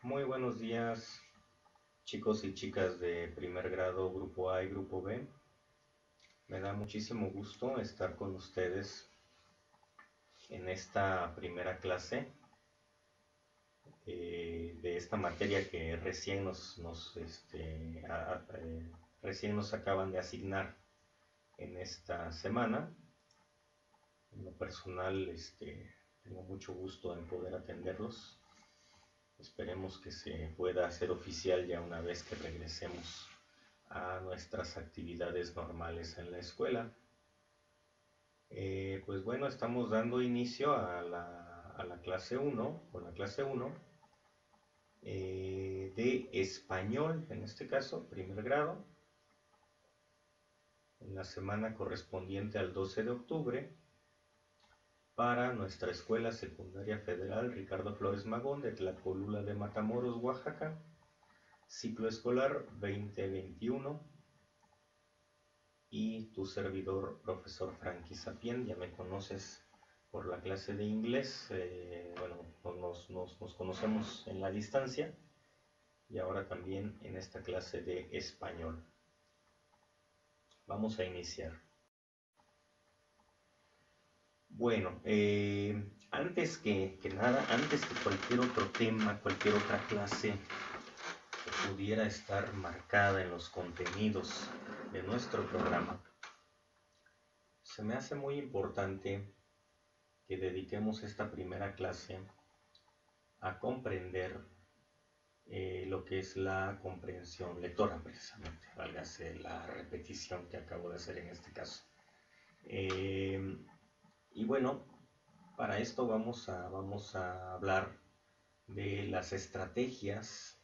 Muy buenos días, chicos y chicas de primer grado, grupo A y grupo B. Me da muchísimo gusto estar con ustedes en esta primera clase de esta materia que recién nos acaban de asignar en esta semana. En lo personal, tengo mucho gusto en poder atenderlos. Esperemos que se pueda hacer oficial ya una vez que regresemos a nuestras actividades normales en la escuela. Pues bueno, estamos dando inicio a la clase 1, o la clase 1 de español, en este caso, primer grado, en la semana correspondiente al 12 de octubre, para nuestra Escuela Secundaria Federal Ricardo Flores Magón de Tlacolula de Matamoros, Oaxaca, ciclo escolar 2021. Y tu servidor, profesor Frankie Sapien, ya me conoces por la clase de inglés. Bueno, nos conocemos en la distancia y ahora también en esta clase de español. Vamos a iniciar. Bueno, que nada, antes que cualquier otro tema, cualquier otra clase que pudiera estar marcada en los contenidos de nuestro programa, se me hace muy importante que dediquemos esta primera clase a comprender lo que es la comprensión lectora, precisamente, válgase la repetición que acabo de hacer en este caso. Eh, y bueno, para esto vamos a hablar de las estrategias,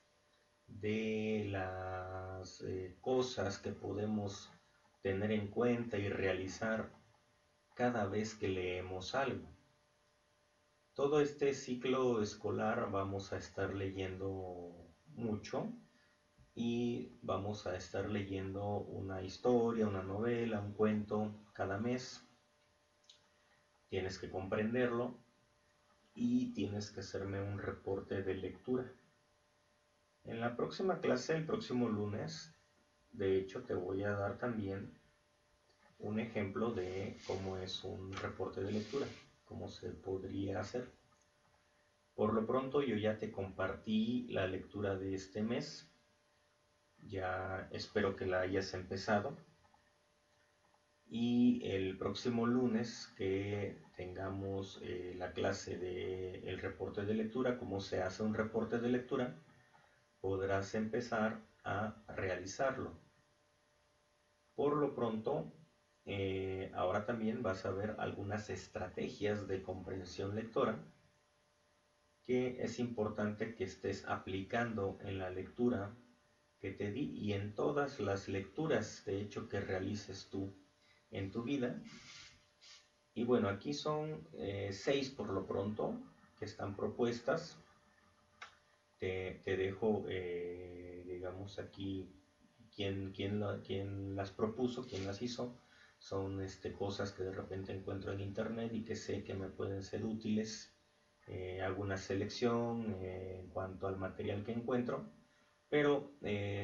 de las cosas que podemos tener en cuenta y realizar cada vez que leemos algo. Todo este ciclo escolar vamos a estar leyendo mucho y vamos a estar leyendo una historia, una novela, un cuento cada mes. Tienes que comprenderlo y tienes que hacerme un reporte de lectura. En la próxima clase, el próximo lunes, de hecho te voy a dar también un ejemplo de cómo es un reporte de lectura, cómo se podría hacer. Por lo pronto yo ya te compartí la lectura de este mes, ya espero que la hayas empezado y el próximo lunes que tengamos la clase de el reporte de lectura, cómo se hace un reporte de lectura, podrás empezar a realizarlo. Por lo pronto, ahora también vas a ver algunas estrategias de comprensión lectora que es importante que estés aplicando en la lectura que te di y en todas las lecturas, de hecho, que realices tú en tu vida. Y bueno, aquí son 6 por lo pronto que están propuestas. Te dejo, digamos, aquí quién las propuso, quién las hizo. Son cosas que de repente encuentro en internet y que sé que me pueden ser útiles. Alguna selección en cuanto al material que encuentro, pero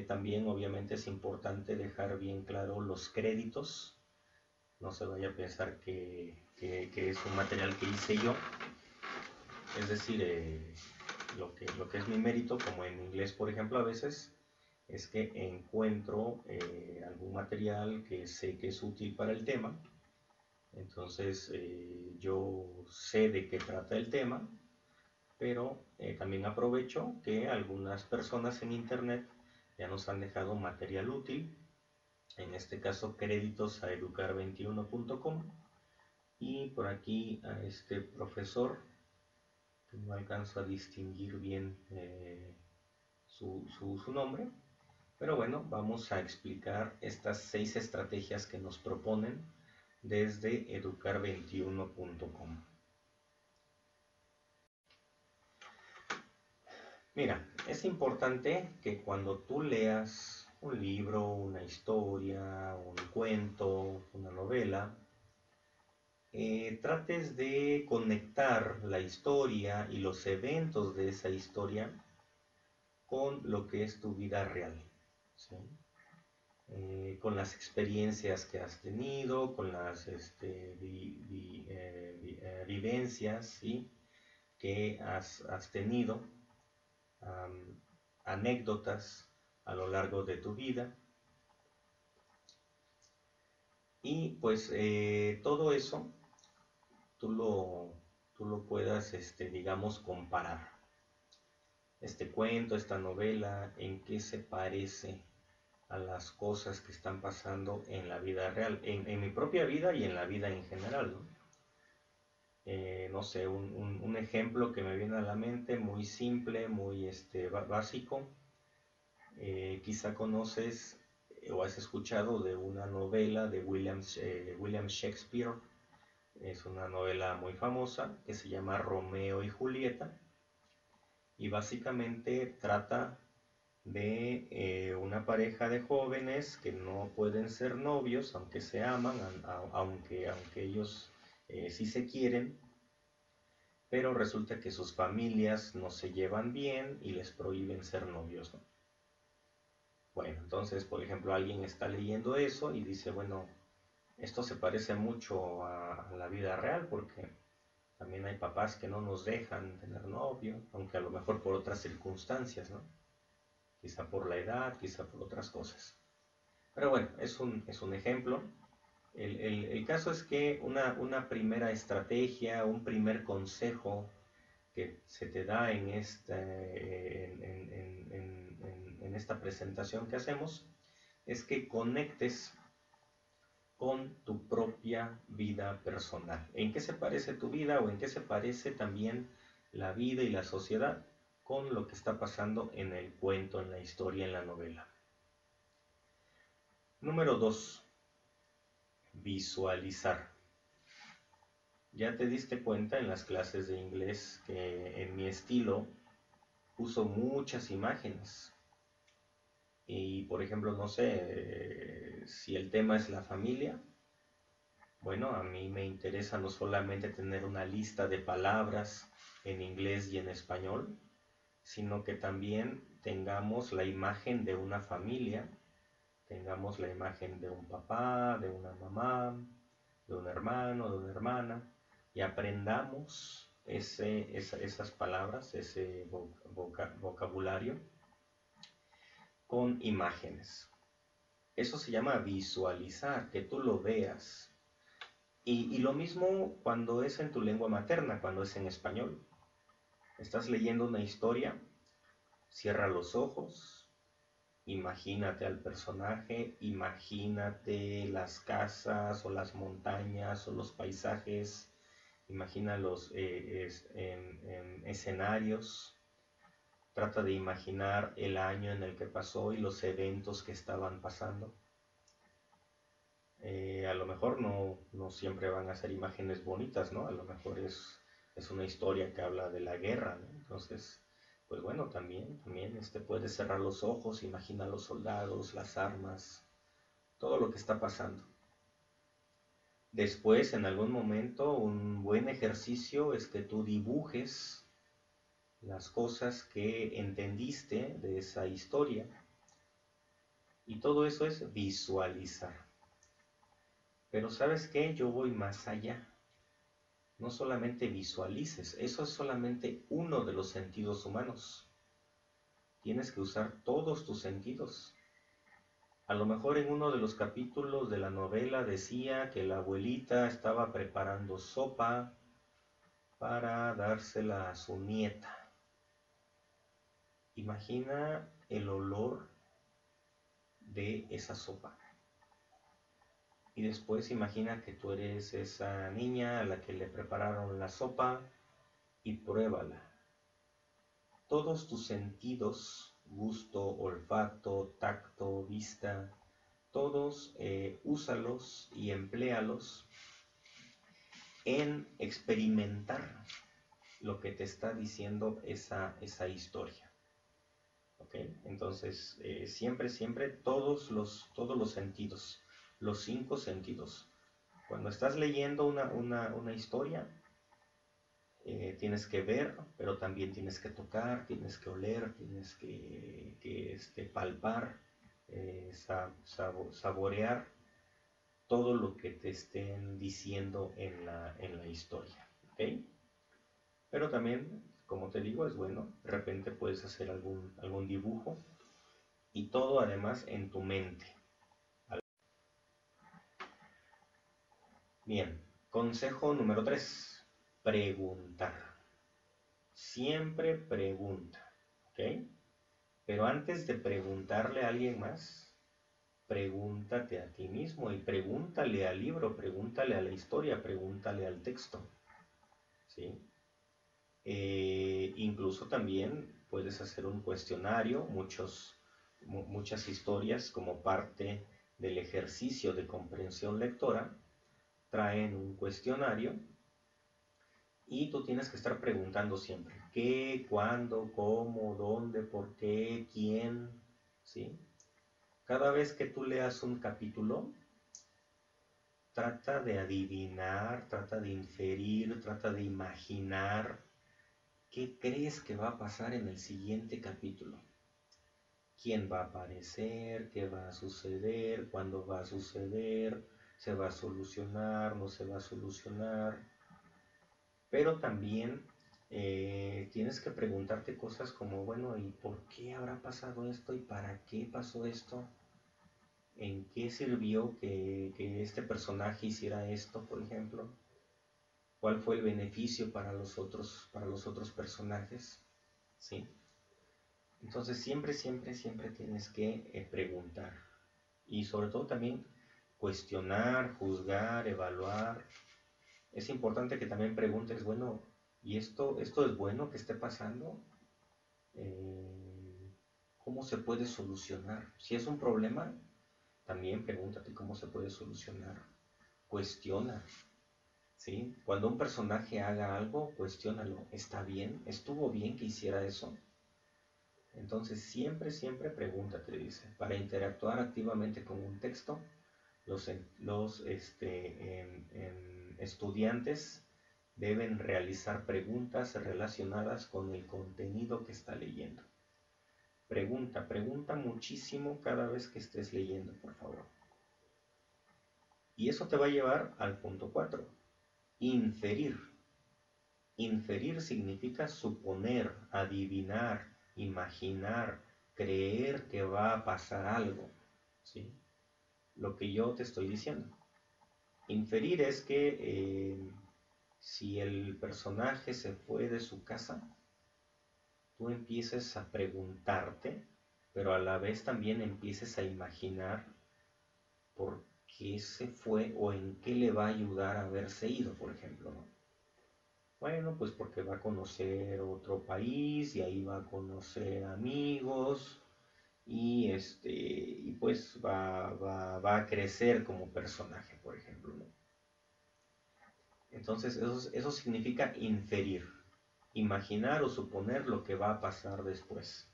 también obviamente es importante dejar bien claro los créditos. No se vaya a pensar que es un material que hice yo, es decir, lo que es mi mérito, como en inglés por ejemplo a veces, es que encuentro algún material que sé que es útil para el tema. Entonces yo sé de qué trata el tema, pero también aprovecho que algunas personas en internet ya nos han dejado material útil, en este caso créditos a educar21.com, y por aquí a este profesor, que no alcanzo a distinguir bien su nombre, pero bueno, vamos a explicar estas 6 estrategias que nos proponen desde educar21.com. Mira, es importante que cuando tú leas un libro, una historia, un cuento, una novela, trates de conectar la historia y los eventos de esa historia con lo que es tu vida real, ¿sí? Con las experiencias que has tenido, con las vivencias, ¿sí? Que has tenido, anécdotas a lo largo de tu vida. Y pues todo eso tú lo puedas, digamos, comparar. Este cuento, esta novela, en qué se parece a las cosas que están pasando en la vida real, en mi propia vida y en la vida en general, ¿no? No sé, un ejemplo que me viene a la mente, muy simple, muy básico. Quizá conoces o has escuchado de una novela de William Shakespeare. Es una novela muy famosa que se llama Romeo y Julieta, y básicamente trata de una pareja de jóvenes que no pueden ser novios, aunque se aman, aunque ellos sí se quieren, pero resulta que sus familias no se llevan bien y les prohíben ser novios, ¿no? Bueno, entonces, por ejemplo, alguien está leyendo eso y dice, bueno, esto se parece mucho a la vida real, porque también hay papás que no nos dejan tener novio, aunque a lo mejor por otras circunstancias, ¿no? Quizá por la edad, quizá por otras cosas. Pero bueno, es un ejemplo. El caso es que una primera estrategia, un primer consejo que se te da en esta presentación que hacemos es que conectes con tu propia vida personal. ¿En qué se parece tu vida o en qué se parece también la vida y la sociedad con lo que está pasando en el cuento, en la historia, en la novela? Número 2. Visualizar. Ya te diste cuenta en las clases de inglés que en mi estilo uso muchas imágenes. Y por ejemplo, no sé, si el tema es la familia, bueno, a mí me interesa no solamente tener una lista de palabras en inglés y en español, sino que también tengamos la imagen de una familia, tengamos la imagen de un papá, de una mamá, de un hermano, de una hermana, y aprendamos esas palabras, ese vocabulario con imágenes. Eso se llama visualizar, que tú lo veas. Y lo mismo cuando es en tu lengua materna, cuando es en español. Estás leyendo una historia, cierra los ojos, imagínate al personaje, imagínate las casas o las montañas o los paisajes, imagínalos en escenarios, trata de imaginar el año en el que pasó y los eventos que estaban pasando. A lo mejor no siempre van a ser imágenes bonitas, ¿no? A lo mejor es una historia que habla de la guerra, ¿no? Entonces, pues bueno, también puedes cerrar los ojos, imagina los soldados, las armas, todo lo que está pasando. Después, en algún momento, un buen ejercicio es que tú dibujes las cosas que entendiste de esa historia, y todo eso es visualizar. Pero ¿sabes qué? Yo voy más allá. No solamente visualices, eso es solamente uno de los sentidos humanos. Tienes que usar todos tus sentidos. A lo mejor en uno de los capítulos de la novela decía que la abuelita estaba preparando sopa para dársela a su nieta. Imagina el olor de esa sopa. Y después imagina que tú eres esa niña a la que le prepararon la sopa y pruébala. Todos tus sentidos, gusto, olfato, tacto, vista, todos úsalos y empléalos en experimentar lo que te está diciendo esa historia. ¿Okay? Entonces, siempre todos los sentidos, los 5 sentidos. Cuando estás leyendo una historia, tienes que ver, pero también tienes que tocar, tienes que oler, tienes que palpar, saborear todo lo que te estén diciendo en la historia, ¿ok? Pero también, como te digo, es bueno, de repente puedes hacer algún dibujo y todo además en tu mente. Bien, consejo número 3, preguntar. Siempre pregunta, ¿ok? Pero antes de preguntarle a alguien más, pregúntate a ti mismo y pregúntale al libro, pregúntale a la historia, pregúntale al texto, ¿sí? Incluso también puedes hacer un cuestionario, muchas historias como parte del ejercicio de comprensión lectora traen un cuestionario y tú tienes que estar preguntando siempre qué, cuándo, cómo, dónde, por qué, quién, ¿sí? Cada vez que tú leas un capítulo, trata de adivinar, trata de inferir, trata de imaginar qué crees que va a pasar en el siguiente capítulo. ¿Quién va a aparecer? ¿Qué va a suceder? ¿Cuándo va a suceder? ¿Se va a solucionar? ¿No se va a solucionar? Pero también tienes que preguntarte cosas como, bueno, ¿y por qué habrá pasado esto? ¿Y para qué pasó esto? ¿En qué sirvió que este personaje hiciera esto, por ejemplo? ¿Cuál fue el beneficio para los otros personajes? ¿Sí? Entonces siempre tienes que preguntar. Y sobre todo también cuestionar, juzgar, evaluar. Es importante que también preguntes, bueno, ¿y esto es bueno que esté pasando? Eh, ¿Cómo se puede solucionar? Si es un problema, también pregúntate cómo se puede solucionar. Cuestiona, ¿sí? Cuando un personaje haga algo, cuestiónalo. ¿Está bien? ¿Estuvo bien que hiciera eso? Entonces siempre pregúntate, dice, para interactuar activamente con un texto, los estudiantes deben realizar preguntas relacionadas con el contenido que está leyendo. Pregunta muchísimo cada vez que estés leyendo, por favor. Y eso te va a llevar al punto 4, inferir. Inferir significa suponer, adivinar, imaginar, creer que va a pasar algo, ¿sí? Lo que yo te estoy diciendo. Inferir es que si el personaje se fue de su casa, tú empieces a preguntarte, pero a la vez también empieces a imaginar por qué se fue o en qué le va a ayudar a haberse ido, por ejemplo, ¿no? Bueno, pues porque va a conocer otro país y ahí va a conocer amigos y pues va a crecer como personaje, por ejemplo, ¿no? Entonces eso significa inferir, imaginar o suponer lo que va a pasar después.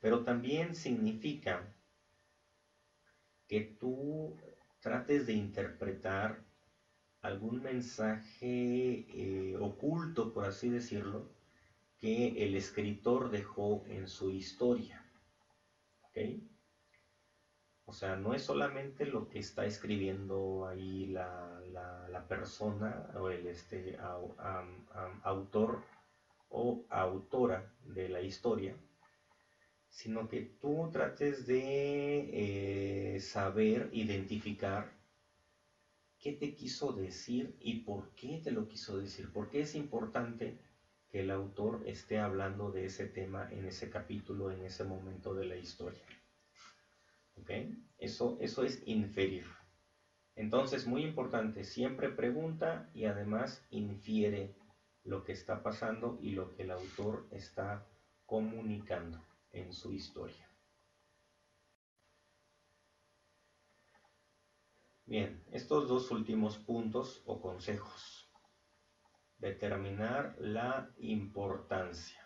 Pero también significa que tú trates de interpretar algún mensaje oculto, por así decirlo, que el escritor dejó en su historia. ¿Ok? O sea, no es solamente lo que está escribiendo ahí la persona o el autor o autora de la historia, sino que tú trates de saber, identificar qué te quiso decir y por qué te lo quiso decir. ¿Por qué es importante que el autor esté hablando de ese tema en ese capítulo, en ese momento de la historia? ¿Ok? Eso es inferir. Entonces, muy importante, siempre pregunta y además infiere lo que está pasando y lo que el autor está comunicando en su historia. Bien, estos dos últimos puntos o consejos. Determinar la importancia.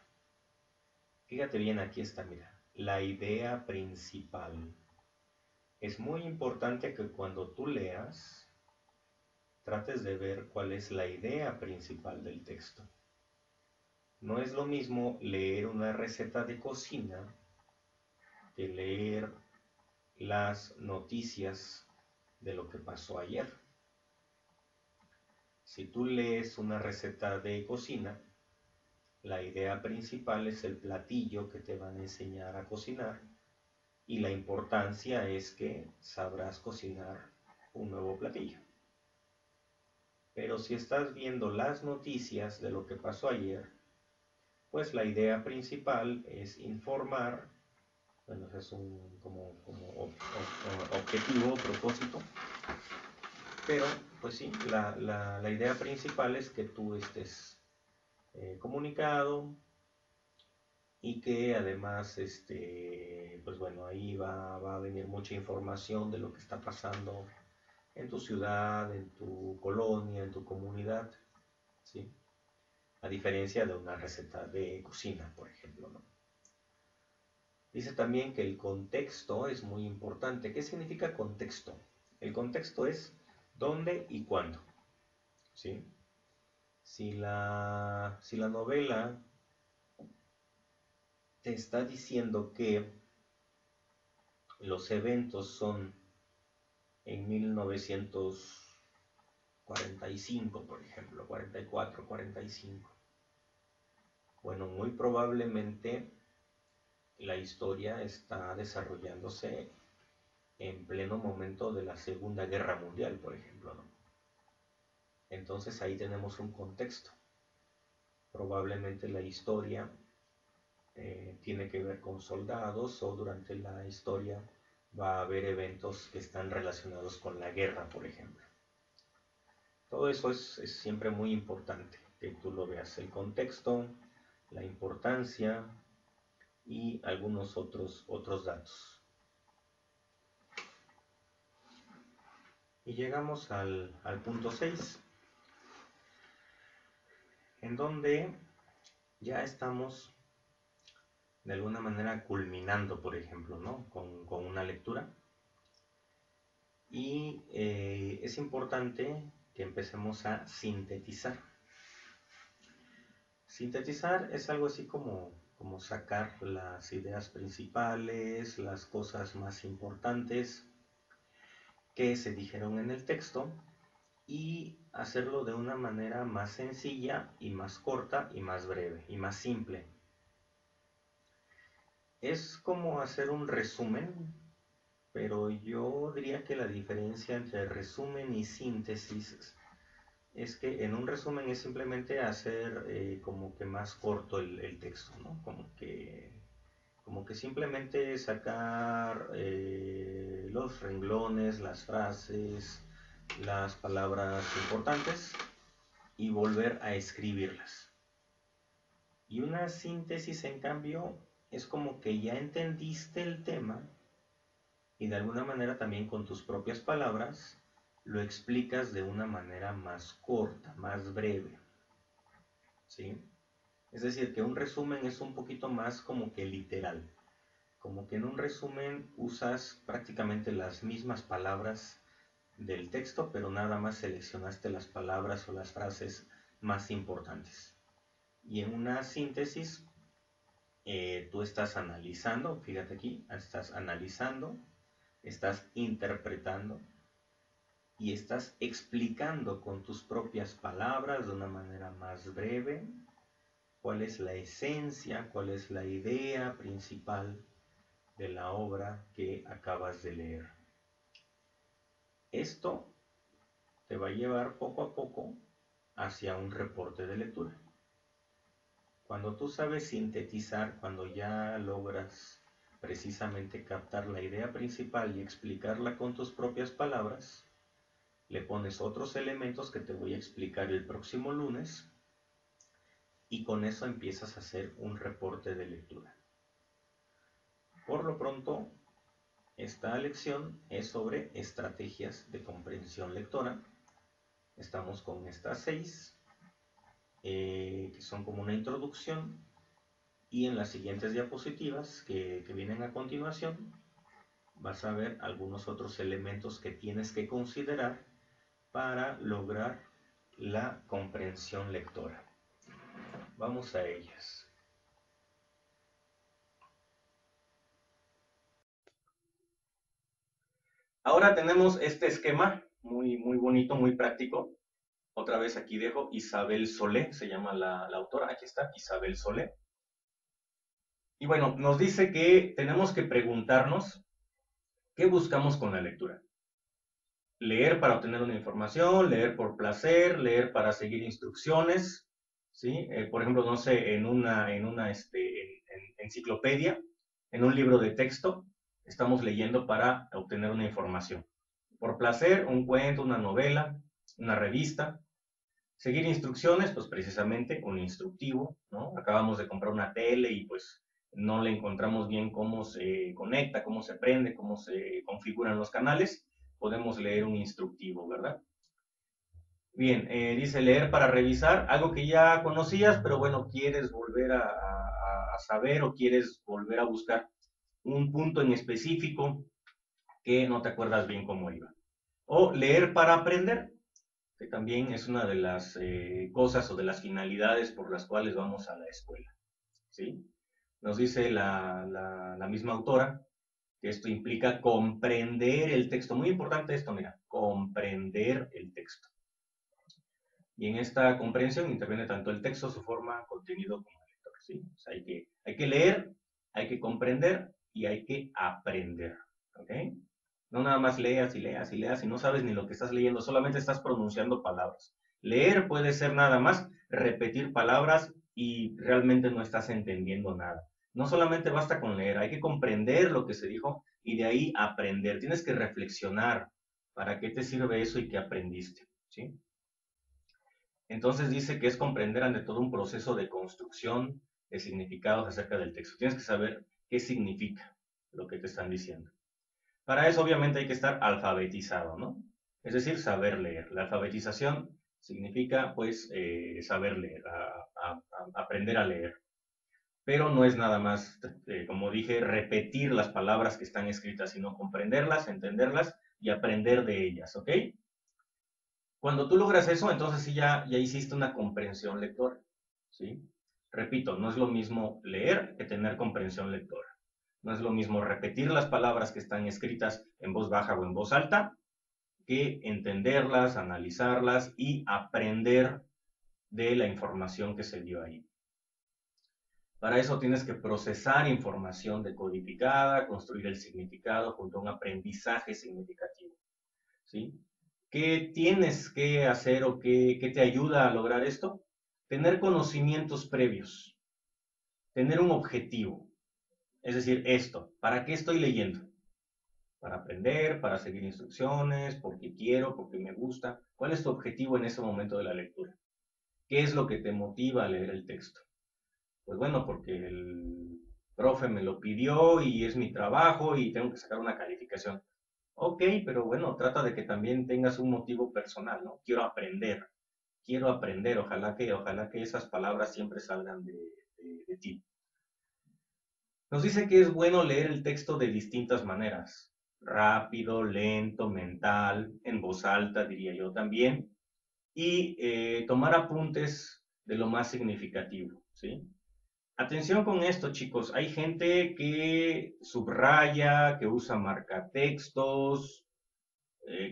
Fíjate bien, aquí está, mira, la idea principal. Es muy importante que cuando tú leas, trates de ver cuál es la idea principal del texto. No es lo mismo leer una receta de cocina que leer las noticias de lo que pasó ayer. Si tú lees una receta de cocina, la idea principal es el platillo que te van a enseñar a cocinar y la importancia es que sabrás cocinar un nuevo platillo. Pero si estás viendo las noticias de lo que pasó ayer, pues la idea principal es informar, bueno, ese es un objetivo, propósito, pero pues sí, la idea principal es que tú estés comunicado y que además, pues bueno, ahí va a venir mucha información de lo que está pasando en tu ciudad, en tu colonia, en tu comunidad, ¿sí? A diferencia de una receta de cocina, por ejemplo, ¿no? Dice también que el contexto es muy importante. ¿Qué significa contexto? El contexto es dónde y cuándo, ¿sí? Si la novela te está diciendo que los eventos son en 1945, por ejemplo, 44, 45, bueno, muy probablemente la historia está desarrollándose en pleno momento de la Segunda Guerra Mundial, por ejemplo, ¿no? Entonces ahí tenemos un contexto. Probablemente la historia tiene que ver con soldados o durante la historia va a haber eventos que están relacionados con la guerra, por ejemplo. Todo eso es siempre muy importante, que tú lo veas, el contexto, la importancia y algunos otros datos. Y llegamos al punto 6, en donde ya estamos de alguna manera culminando, por ejemplo, ¿no? con una lectura. Y es importante que empecemos a sintetizar. Sintetizar es algo así como sacar las ideas principales, las cosas más importantes que se dijeron en el texto y hacerlo de una manera más sencilla y más corta y más breve y más simple. Es como hacer un resumen, pero yo diría que la diferencia entre resumen y síntesis es que en un resumen es simplemente hacer como que más corto el texto, ¿no? Como que simplemente sacar los renglones, las frases, las palabras importantes y volver a escribirlas. Y una síntesis, en cambio, es como que ya entendiste el tema y de alguna manera también con tus propias palabras lo explicas de una manera más corta, más breve, ¿sí? Es decir, que un resumen es un poquito más como que literal, como que en un resumen usas prácticamente las mismas palabras del texto, pero nada más seleccionaste las palabras o las frases más importantes. Y en una síntesis, tú estás analizando, fíjate aquí, estás analizando, estás interpretando y estás explicando con tus propias palabras de una manera más breve cuál es la esencia, cuál es la idea principal de la obra que acabas de leer. Esto te va a llevar poco a poco hacia un reporte de lectura. Cuando tú sabes sintetizar, cuando ya logras precisamente captar la idea principal y explicarla con tus propias palabras, le pones otros elementos que te voy a explicar el próximo lunes y con eso empiezas a hacer un reporte de lectura. Por lo pronto, esta lección es sobre estrategias de comprensión lectora. Estamos con estas 6, que son como una introducción, y en las siguientes diapositivas que vienen a continuación vas a ver algunos otros elementos que tienes que considerar para lograr la comprensión lectora. Vamos a ellas. Ahora tenemos este esquema muy bonito, muy práctico. Otra vez aquí dejo Isabel Solé, se llama la autora, aquí está, Isabel Solé. Y bueno, nos dice que tenemos que preguntarnos qué buscamos con la lectura. Leer para obtener una información, leer por placer, leer para seguir instrucciones, ¿sí? Por ejemplo, no sé, en enciclopedia, en un libro de texto, estamos leyendo para obtener una información. Por placer, un cuento, una novela, una revista. Seguir instrucciones, pues precisamente un instructivo, ¿no? Acabamos de comprar una tele y pues no le encontramos bien cómo se conecta, cómo se prende, cómo se configuran los canales. Podemos leer un instructivo, ¿verdad? Bien, dice leer para revisar, algo que ya conocías, pero bueno, quieres volver a saber o quieres volver a buscar un punto en específico que no te acuerdas bien cómo iba. O leer para aprender, que también es una de las cosas o de las finalidades por las cuales vamos a la escuela, ¿sí? Nos dice la misma autora que esto implica comprender el texto. Muy importante esto, mira, comprender el texto. Y en esta comprensión interviene tanto el texto, su forma, contenido como el lector, ¿sí? O sea, hay que leer, hay que comprender y hay que aprender, ¿ok? No nada más leas y leas y leas y no sabes ni lo que estás leyendo, solamente estás pronunciando palabras. Leer puede ser nada más repetir palabras y realmente no estás entendiendo nada. No solamente basta con leer, hay que comprender lo que se dijo y de ahí aprender. Tienes que reflexionar para qué te sirve eso y qué aprendiste, ¿sí? Entonces dice que es comprender ante todo un proceso de construcción de significados acerca del texto. Tienes que saber qué significa lo que te están diciendo. Para eso obviamente hay que estar alfabetizado, ¿no? Es decir, saber leer. La alfabetización significa pues saber leer, aprender a leer. Pero no es nada más, como dije, repetir las palabras que están escritas, sino comprenderlas, entenderlas y aprender de ellas, ¿ok? Cuando tú logras eso, entonces sí ya hiciste una comprensión lectora, ¿sí? Repito, no es lo mismo leer que tener comprensión lectora. No es lo mismo repetir las palabras que están escritas en voz baja o en voz alta que entenderlas, analizarlas y aprender de la información que se dio ahí. Para eso tienes que procesar información decodificada, construir el significado junto a un aprendizaje significativo, ¿sí? ¿Qué tienes que hacer o qué te ayuda a lograr esto? Tener conocimientos previos, tener un objetivo. Es decir, esto, ¿para qué estoy leyendo? Para aprender, para seguir instrucciones, porque quiero, porque me gusta. ¿Cuál es tu objetivo en ese momento de la lectura? ¿Qué es lo que te motiva a leer el texto? Pues bueno, porque el profe me lo pidió y es mi trabajo y tengo que sacar una calificación. Ok, pero bueno, trata de que también tengas un motivo personal, ¿no? Quiero aprender, ojalá que esas palabras siempre salgan de ti. Nos dice que es bueno leer el texto de distintas maneras, rápido, lento, mental, en voz alta, diría yo también, y tomar apuntes de lo más significativo, ¿sí? Atención con esto, chicos. Hay gente que subraya, que usa marcatextos,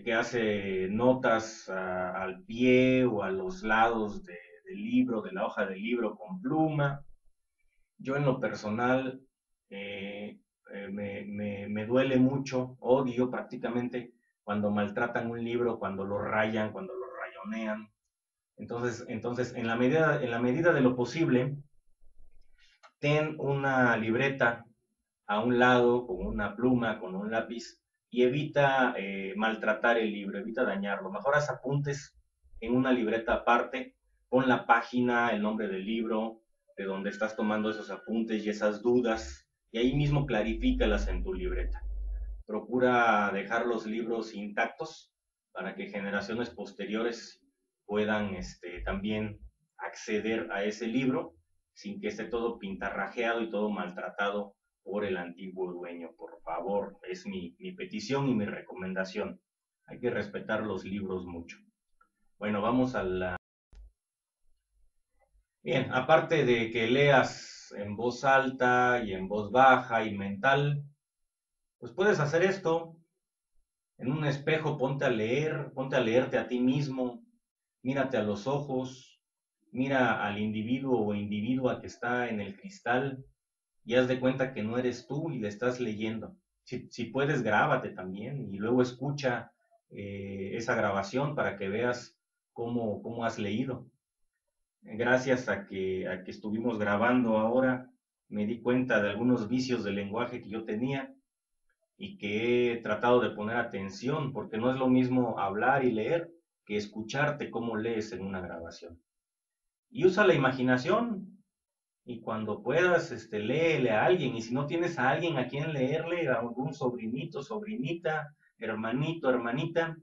que hace notas al pie o a los lados del libro, de la hoja del libro con pluma. Yo en lo personal me duele mucho, odio prácticamente cuando maltratan un libro, cuando lo rayan, cuando lo rayonean. Entonces en la medida de lo posible, ten una libreta a un lado con una pluma, con un lápiz y evita maltratar el libro, evita dañarlo. Mejor haz apuntes en una libreta aparte, pon la página, el nombre del libro, de donde estás tomando esos apuntes y esas dudas, y ahí mismo clarifícalas en tu libreta. Procura dejar los libros intactos para que generaciones posteriores puedan también acceder a ese libro sin que esté todo pintarrajeado y todo maltratado por el antiguo dueño. Por favor, es mi petición y mi recomendación. Hay que respetar los libros mucho. Bueno, vamos a la... Bien, aparte de que leas en voz alta y en voz baja y mental, pues puedes hacer esto. En un espejo ponte a leerte a ti mismo, mírate a los ojos, mira al individuo o individua que está en el cristal y haz de cuenta que no eres tú y le estás leyendo. Si puedes, grábate también y luego escucha esa grabación para que veas cómo has leído. Gracias a que estuvimos grabando ahora, me di cuenta de algunos vicios del lenguaje que yo tenía y que he tratado de poner atención, porque no es lo mismo hablar y leer que escucharte cómo lees en una grabación. Y usa la imaginación, y cuando puedas, léele a alguien, y si no tienes a alguien a quien leerle, a algún sobrinito, sobrinita, hermanito, hermanita,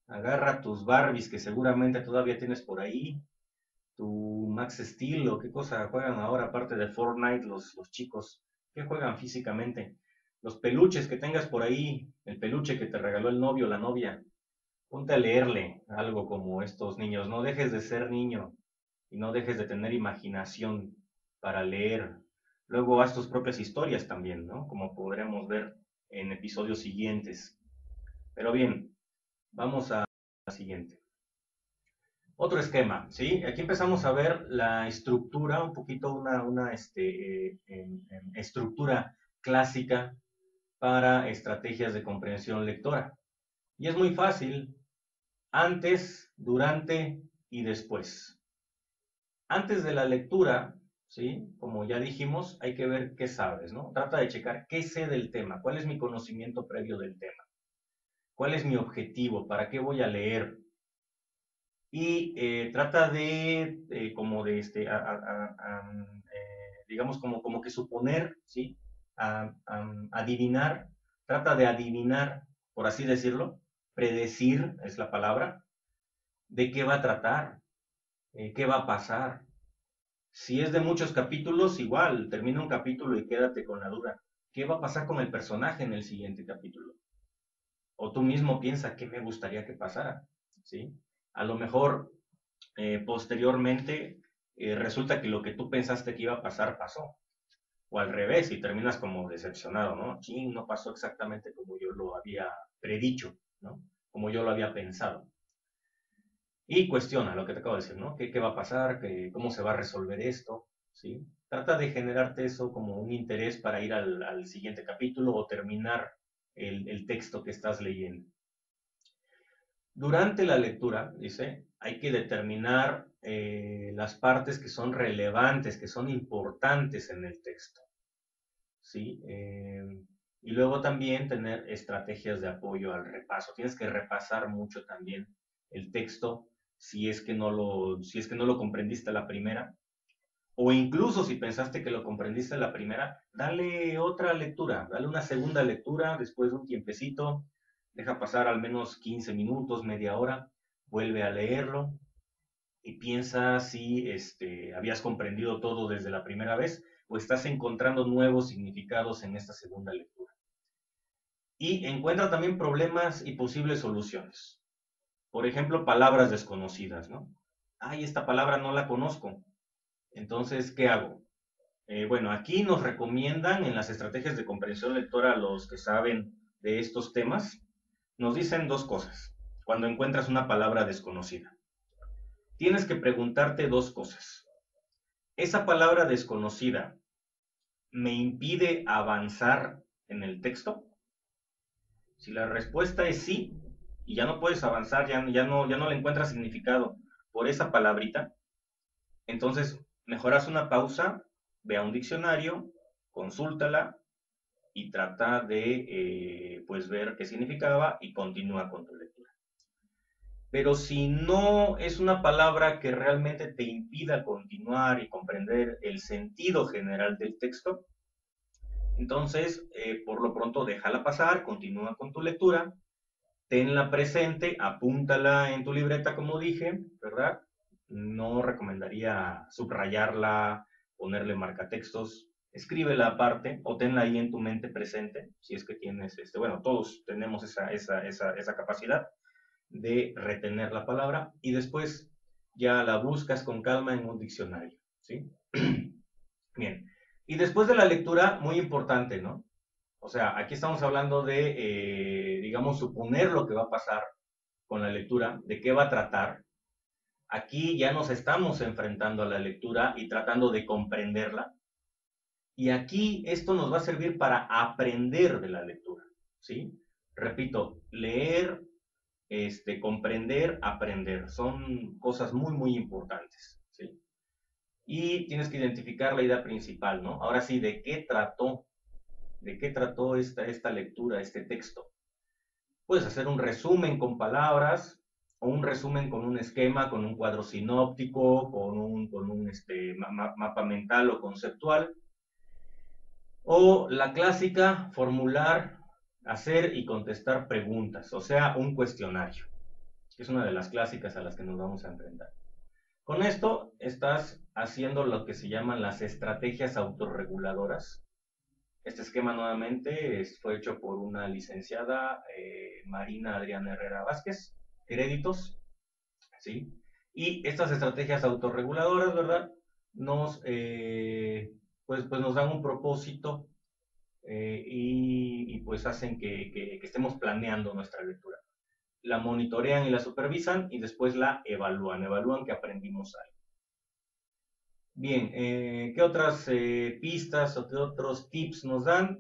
agarra tus Barbies que seguramente todavía tienes por ahí, tu Max Steel o qué cosa juegan ahora aparte de Fortnite los chicos, ¿qué juegan físicamente? Los peluches que tengas por ahí, el peluche que te regaló el novio o la novia, ponte a leerle algo como estos niños, no dejes de ser niño y no dejes de tener imaginación para leer. Luego haz tus propias historias también, ¿no? Como podremos ver en episodios siguientes. Pero bien, vamos a la siguiente. Otro esquema, ¿sí? Aquí empezamos a ver la estructura, un poquito una estructura clásica para estrategias de comprensión lectora. Y es muy fácil, antes, durante y después. Antes de la lectura, ¿sí? Como ya dijimos, hay que ver qué sabes, ¿no? Trata de checar qué sé del tema, cuál es mi conocimiento previo del tema, cuál es mi objetivo, para qué voy a leer, y trata de, como de, digamos, como que suponer, ¿sí? Adivinar, trata de adivinar, por así decirlo, predecir es la palabra, de qué va a tratar, qué va a pasar. Si es de muchos capítulos, igual, termina un capítulo y quédate con la duda. ¿Qué va a pasar con el personaje en el siguiente capítulo? O tú mismo piensa qué me gustaría que pasara, ¿sí? A lo mejor posteriormente resulta que lo que tú pensaste que iba a pasar pasó. O al revés, y terminas como decepcionado, ¿no? Ching, no pasó exactamente como yo lo había predicho, ¿no? Como yo lo había pensado. Y cuestiona lo que te acabo de decir, ¿no? ¿Qué va a pasar? ¿Cómo se va a resolver esto? ¿Sí? Trata de generarte eso como un interés para ir al siguiente capítulo o terminar el texto que estás leyendo. Durante la lectura, dice, hay que determinar las partes que son relevantes, que son importantes en el texto, ¿sí? Y luego también tener estrategias de apoyo al repaso. Tienes que repasar mucho también el texto si es que no lo comprendiste a la primera, o incluso si pensaste que lo comprendiste a la primera, dale otra lectura, dale una segunda lectura después de un tiempecito, deja pasar al menos 15 minutos, media hora, vuelve a leerlo y piensa si habías comprendido todo desde la primera vez o estás encontrando nuevos significados en esta segunda lectura. Y encuentra también problemas y posibles soluciones. Por ejemplo, palabras desconocidas, ¿no? Ay, esta palabra no la conozco. Entonces, ¿qué hago? Bueno, aquí nos recomiendan en las estrategias de comprensión lectora a los que saben de estos temas, nos dicen dos cosas cuando encuentras una palabra desconocida. Tienes que preguntarte dos cosas. ¿Esa palabra desconocida me impide avanzar en el texto? Si la respuesta es sí, y ya no puedes avanzar, ya no le encuentras significado por esa palabrita, entonces mejoras una pausa, ve a un diccionario, consúltala y trata de pues ver qué significaba y continúa con tu lectura. Pero si no es una palabra que realmente te impida continuar y comprender el sentido general del texto, entonces por lo pronto déjala pasar, continúa con tu lectura, tenla presente, apúntala en tu libreta como dije, ¿verdad? No recomendaría subrayarla, ponerle marcatextos, escríbela aparte o tenla ahí en tu mente presente, si es que tienes, bueno, todos tenemos esa capacidad de retener la palabra y después ya la buscas con calma en un diccionario, ¿sí? Bien. Y después de la lectura, muy importante, ¿no? O sea, aquí estamos hablando de, digamos, suponer lo que va a pasar con la lectura, de qué va a tratar. Aquí ya nos estamos enfrentando a la lectura y tratando de comprenderla. Y aquí esto nos va a servir para aprender de la lectura, ¿sí? Repito, leer, comprender, aprender. Son cosas muy, muy importantes, ¿sí? Y tienes que identificar la idea principal, ¿no? Ahora sí, ¿de qué trató esta lectura, este texto? Puedes hacer un resumen con palabras o un resumen con un esquema, con un cuadro sinóptico, con un mapa mental o conceptual. O la clásica, formular, hacer y contestar preguntas, o sea, un cuestionario, que es una de las clásicas a las que nos vamos a enfrentar. Con esto estás haciendo lo que se llaman las estrategias autorreguladoras. Este esquema nuevamente fue hecho por una licenciada, Marina Adriana Herrera Vázquez, créditos, ¿sí? Y estas estrategias autorreguladoras, ¿verdad? Pues nos dan un propósito, pues hacen que estemos planeando nuestra lectura. La monitorean y la supervisan y después la evalúan que aprendimos algo. Bien, ¿qué otras pistas o qué otros tips nos dan?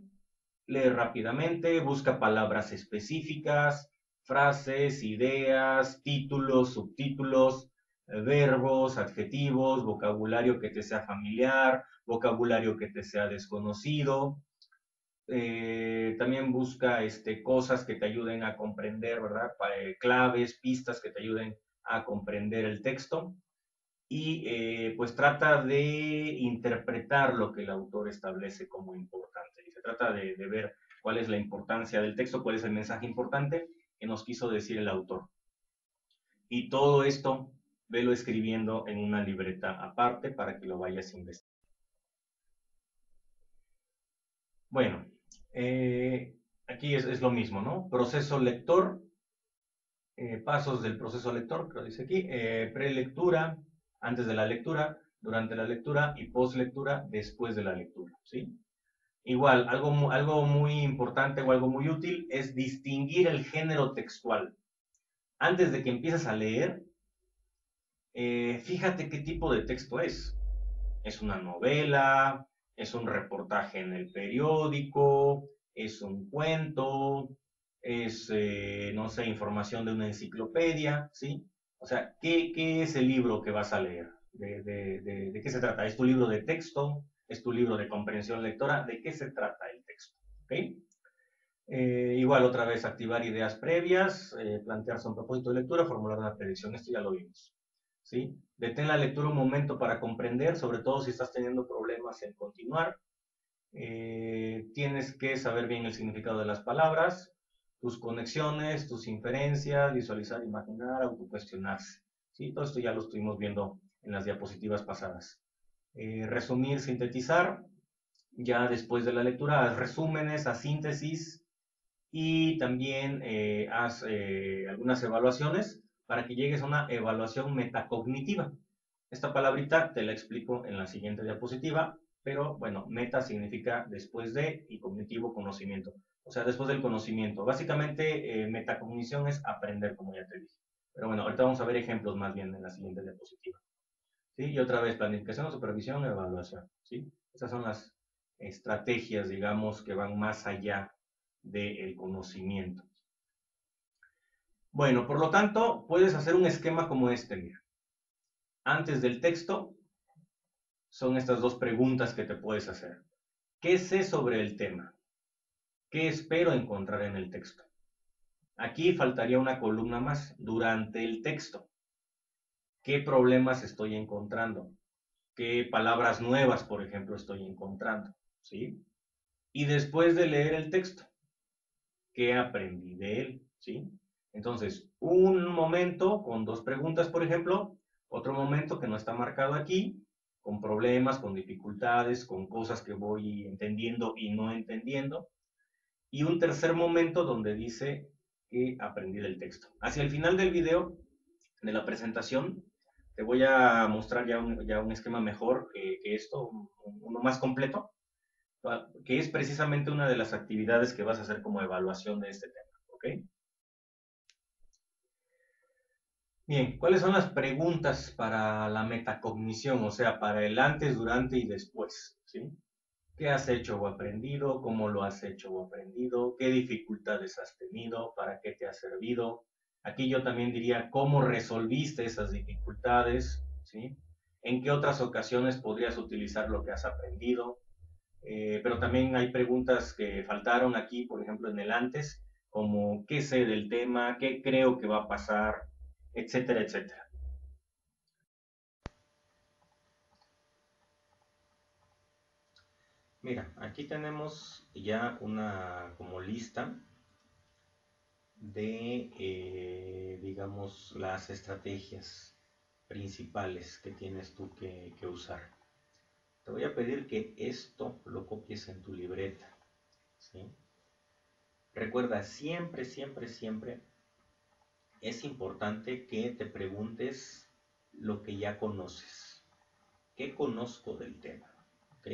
Lee rápidamente, busca palabras específicas, frases, ideas, títulos, subtítulos, verbos, adjetivos, vocabulario que te sea familiar, vocabulario que te sea desconocido. También busca cosas que te ayuden a comprender, ¿verdad? Claves, pistas que te ayuden a comprender el texto y pues trata de interpretar lo que el autor establece como importante. Y se trata de ver cuál es la importancia del texto, cuál es el mensaje importante que nos quiso decir el autor. Y todo esto velo escribiendo en una libreta aparte para que lo vayas investigando. Bueno, aquí es lo mismo, ¿no? Proceso lector, pasos del proceso lector, que lo dice aquí, prelectura, antes de la lectura, durante la lectura y postlectura, después de la lectura, ¿sí? Igual, algo muy importante o algo muy útil es distinguir el género textual. Antes de que empieces a leer, fíjate qué tipo de texto es. ¿Es una novela? ¿Es un reportaje en el periódico? ¿Es un cuento? ¿Es, no sé, información de una enciclopedia? ¿Sí? O sea, ¿qué es el libro que vas a leer? ¿De qué se trata? ¿Es tu libro de texto? ¿Es tu libro de comprensión lectora? ¿De qué se trata el texto? ¿Ok? Igual otra vez activar ideas previas, plantearse un propósito de lectura, formular una predicción. Esto ya lo vimos. ¿Sí? Detén la lectura un momento para comprender, sobre todo si estás teniendo problemas en continuar. Tienes que saber bien el significado de las palabras, tus conexiones, tus inferencias, visualizar, imaginar, autocuestionarse. ¿Sí? Todo esto ya lo estuvimos viendo en las diapositivas pasadas. Resumir, sintetizar. Ya después de la lectura, haz resúmenes, haz síntesis y también haz algunas evaluaciones para que llegues a una evaluación metacognitiva. Esta palabrita te la explico en la siguiente diapositiva, pero bueno, meta significa después de y cognitivo, conocimiento. O sea, después del conocimiento. Básicamente, metacognición es aprender, como ya te dije. Pero bueno, ahorita vamos a ver ejemplos más bien en la siguiente diapositiva. ¿Sí? Y otra vez, planificación, supervisión, evaluación. ¿Sí? Esas son las estrategias, digamos, que van más allá del conocimiento. Bueno, por lo tanto, puedes hacer un esquema como este, mira. Antes del texto, son estas dos preguntas que te puedes hacer. ¿Qué sé sobre el tema? ¿Qué espero encontrar en el texto? Aquí faltaría una columna más, durante el texto. ¿Qué problemas estoy encontrando? ¿Qué palabras nuevas, por ejemplo, estoy encontrando? ¿Sí? Y después de leer el texto, ¿qué aprendí de él? ¿Sí? Entonces, un momento con dos preguntas, por ejemplo, otro momento que no está marcado aquí, con problemas, con dificultades, con cosas que voy entendiendo y no entendiendo, y un tercer momento donde dice que aprendí del texto. Hacia el final del video, de la presentación, Te voy a mostrar ya un esquema mejor que esto, uno más completo, que es precisamente una de las actividades que vas a hacer como evaluación de este tema. ¿Ok? Bien, ¿cuáles son las preguntas para la metacognición? O sea, para el antes, durante y después. ¿Sí? ¿Qué has hecho o aprendido? ¿Cómo lo has hecho o aprendido? ¿Qué dificultades has tenido? ¿Para qué te ha servido? Aquí yo también diría cómo resolviste esas dificultades, ¿sí? ¿En qué otras ocasiones podrías utilizar lo que has aprendido? Pero también hay preguntas que faltaron aquí, por ejemplo, en el antes, como qué sé del tema, qué creo que va a pasar, etcétera, etcétera. Mira, aquí tenemos ya una como lista de, digamos, las estrategias principales que tienes tú que usar. Te voy a pedir que esto lo copies en tu libreta, ¿sí? Recuerda, siempre, siempre, siempre es importante que te preguntes lo que ya conoces. ¿Qué conozco del tema? ¿Ok?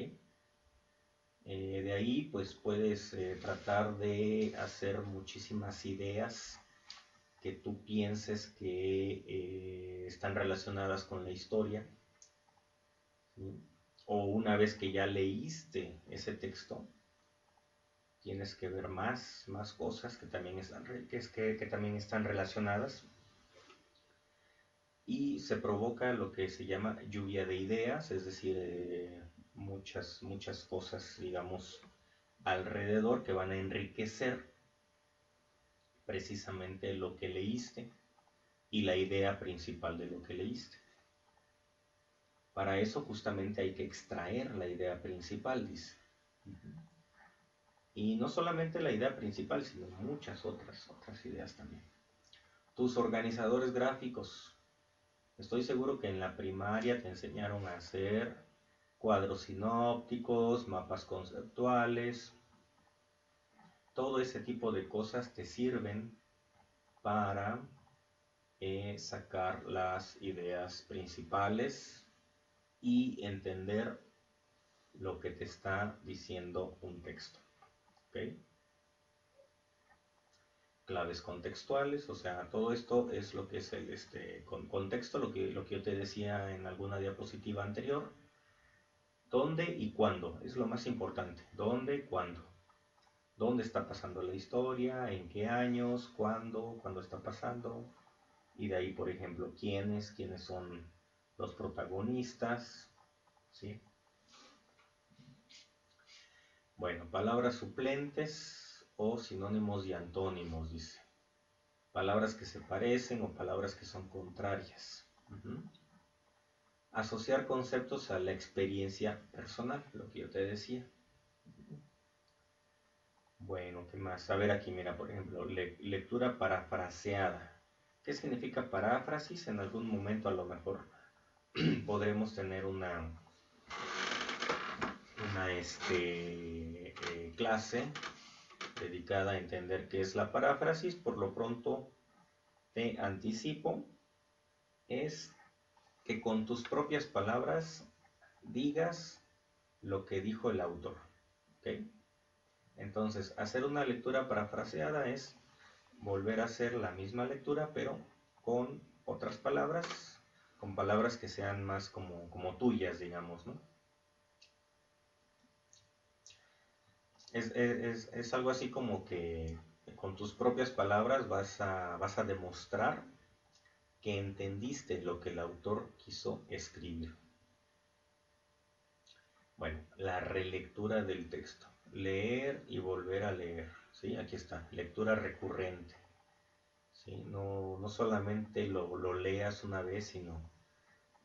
De ahí pues puedes tratar de hacer muchísimas ideas que tú pienses que están relacionadas con la historia, ¿sí? O una vez que ya leíste ese texto, tienes que ver más cosas que también están relacionadas y se provoca lo que se llama lluvia de ideas, es decir, muchas cosas, digamos, alrededor que van a enriquecer precisamente lo que leíste y la idea principal de lo que leíste. Para eso justamente hay que extraer la idea principal, dice. Y no solamente la idea principal, sino muchas otras ideas también. Tus organizadores gráficos. Estoy seguro que en la primaria te enseñaron a hacer cuadros sinópticos, mapas conceptuales. Todo ese tipo de cosas te sirven para sacar las ideas principales y entender lo que te está diciendo un texto. ¿Okay? Claves contextuales, o sea, todo esto es lo que es el contexto, lo que yo te decía en alguna diapositiva anterior. ¿Dónde y cuándo? Es lo más importante. ¿Dónde y cuándo? ¿Dónde está pasando la historia? ¿En qué años? ¿Cuándo? ¿Cuándo está pasando? Y de ahí, por ejemplo, quiénes son los protagonistas, ¿sí? Bueno, palabras suplentes o sinónimos y antónimos, dice. Palabras que se parecen o palabras que son contrarias. Uh-huh. Asociar conceptos a la experiencia personal, lo que yo te decía. Bueno, ¿qué más? A ver aquí, mira, por ejemplo, lectura parafraseada. ¿Qué significa paráfrasis? En algún momento a lo mejor podremos tener una clase dedicada a entender qué es la paráfrasis. Por lo pronto te anticipo, es que con tus propias palabras digas lo que dijo el autor. ¿Okay? Entonces, hacer una lectura parafraseada es volver a hacer la misma lectura, pero con otras palabras, con palabras que sean más como tuyas, digamos, ¿no? Es algo así como que con tus propias palabras vas a demostrar que entendiste lo que el autor quiso escribir. Bueno, la relectura del texto. Leer y volver a leer. ¿Sí? Aquí está, lectura recurrente. ¿Sí? No solamente lo leas una vez, sino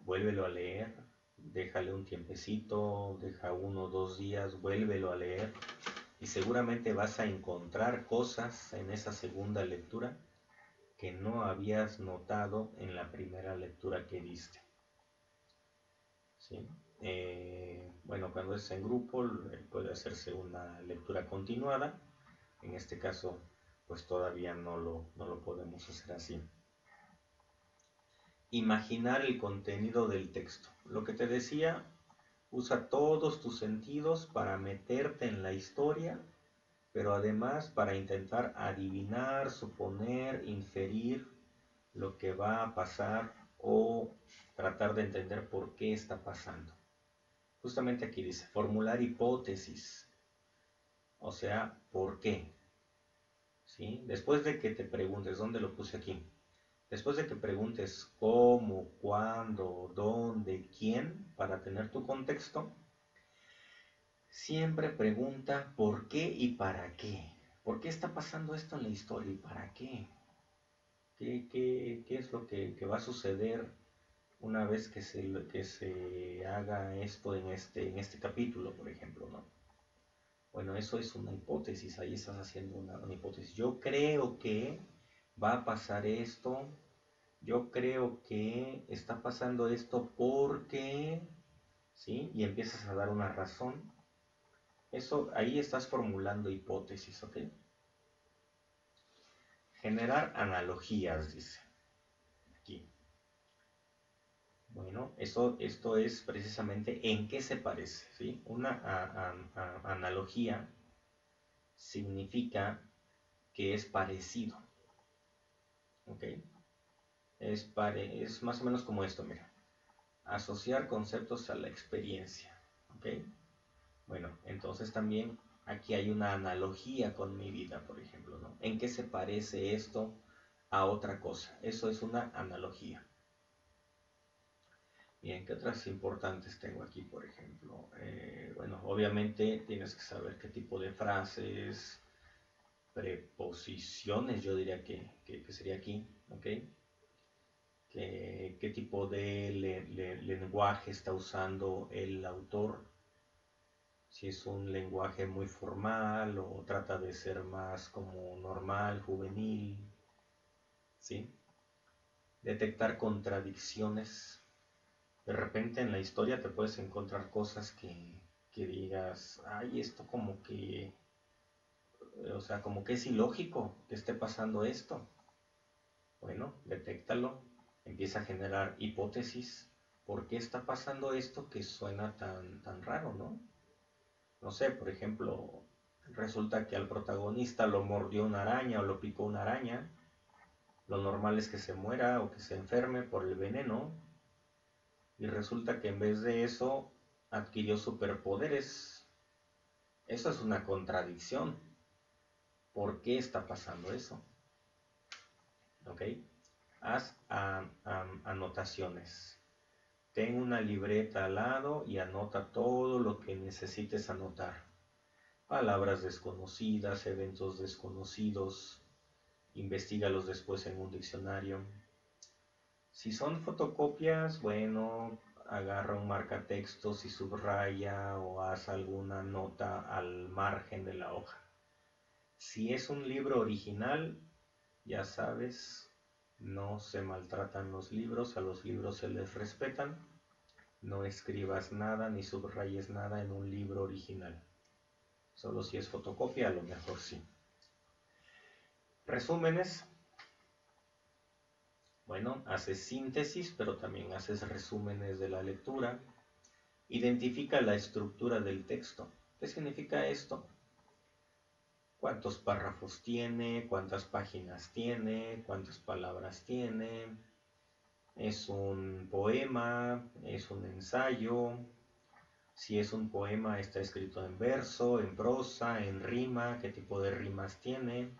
vuélvelo a leer, déjale un tiempecito, deja 1 o 2 días, vuélvelo a leer y seguramente vas a encontrar cosas en esa segunda lectura que no habías notado en la primera lectura que diste. ¿Sí? Bueno, cuando es en grupo puede hacerse una lectura continuada. En este caso, pues todavía no lo podemos hacer así. imaginar el contenido del texto. Lo que te decía, usa todos tus sentidos para meterte en la historia, pero además para intentar adivinar, suponer, inferir lo que va a pasar o tratar de entender por qué está pasando. Justamente aquí dice, formular hipótesis, o sea, ¿por qué? ¿Sí? Después de que te preguntes, ¿dónde lo puse aquí? Después de que preguntes cómo, cuándo, dónde, quién, para tener tu contexto, siempre pregunta por qué y para qué. ¿Por qué está pasando esto en la historia y para qué? ¿Qué es lo que va a suceder una vez que se haga esto en este capítulo, por ejemplo, ¿no? Bueno, eso es una hipótesis, ahí estás haciendo una hipótesis. Yo creo que va a pasar esto, yo creo que está pasando esto porque, ¿sí? Y empiezas a dar una razón. Eso, ahí estás formulando hipótesis, ¿ok? Generar analogías, dice aquí. Bueno, esto es precisamente en qué se parece, ¿sí? Una analogía significa que es parecido, ¿ok? Es más o menos como esto, mira. Asociar conceptos a la experiencia, ¿ok? Bueno, entonces también aquí hay una analogía con mi vida, por ejemplo, ¿no? ¿En qué se parece esto a otra cosa? Eso es una analogía. Bien, ¿qué otras importantes tengo aquí, por ejemplo? Bueno, obviamente tienes que saber qué tipo de frases, preposiciones, yo diría que sería aquí, ¿ok? Qué tipo de lenguaje está usando el autor, si es un lenguaje muy formal o trata de ser más como normal, juvenil, ¿sí? Detectar contradicciones. De repente en la historia te puedes encontrar cosas que digas, ay, esto como que, o sea, como que es ilógico que esté pasando esto. Bueno, detéctalo, empieza a generar hipótesis. ¿Por qué está pasando esto que suena tan raro, no? No sé, por ejemplo, resulta que al protagonista lo mordió una araña o lo picó una araña. Lo normal es que se muera o que se enferme por el veneno. Y resulta que en vez de eso adquirió superpoderes. Eso es una contradicción. ¿Por qué está pasando eso? ¿Ok? Haz anotaciones. Ten una libreta al lado y anota todo lo que necesites anotar. Palabras desconocidas, eventos desconocidos, investígalos después en un diccionario. Si son fotocopias, bueno, agarra un marcatextos y subraya o haz alguna nota al margen de la hoja. Si es un libro original, ya sabes, no se maltratan los libros, a los libros se les respetan. No escribas nada ni subrayes nada en un libro original. Solo si es fotocopia, a lo mejor sí. Resúmenes. Bueno, haces síntesis, pero también haces resúmenes de la lectura. Identifica la estructura del texto. ¿Qué significa esto? ¿Cuántos párrafos tiene? ¿Cuántas páginas tiene? ¿Cuántas palabras tiene? ¿Es un poema? ¿Es un ensayo? Si es un poema, está escrito en verso, en prosa, en rima, qué tipo de rimas tiene.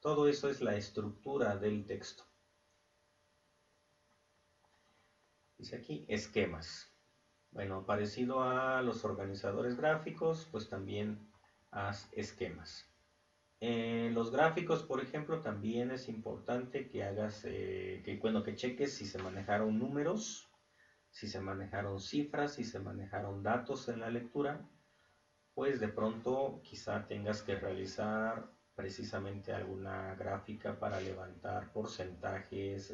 Todo eso es la estructura del texto. Dice aquí esquemas. Bueno, parecido a los organizadores gráficos, pues también haz esquemas. Los gráficos, por ejemplo, también es importante que hagas, que cheques si se manejaron números, si se manejaron cifras, si se manejaron datos en la lectura, pues de pronto quizá tengas que realizar precisamente alguna gráfica para levantar porcentajes,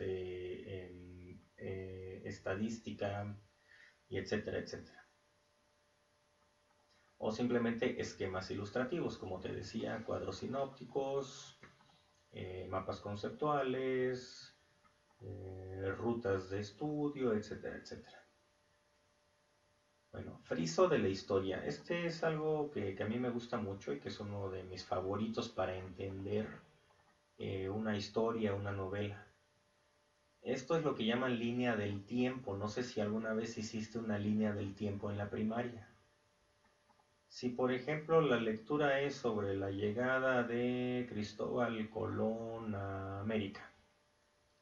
estadística y etcétera, etcétera. O simplemente esquemas ilustrativos, como te decía, cuadros sinópticos, mapas conceptuales, rutas de estudio, etcétera, etcétera. Bueno, friso de la historia. Este es algo que a mí me gusta mucho y que es uno de mis favoritos para entender una historia, una novela. Esto es lo que llaman línea del tiempo. No sé si alguna vez hiciste una línea del tiempo en la primaria. Si por ejemplo la lectura es sobre la llegada de Cristóbal Colón a América,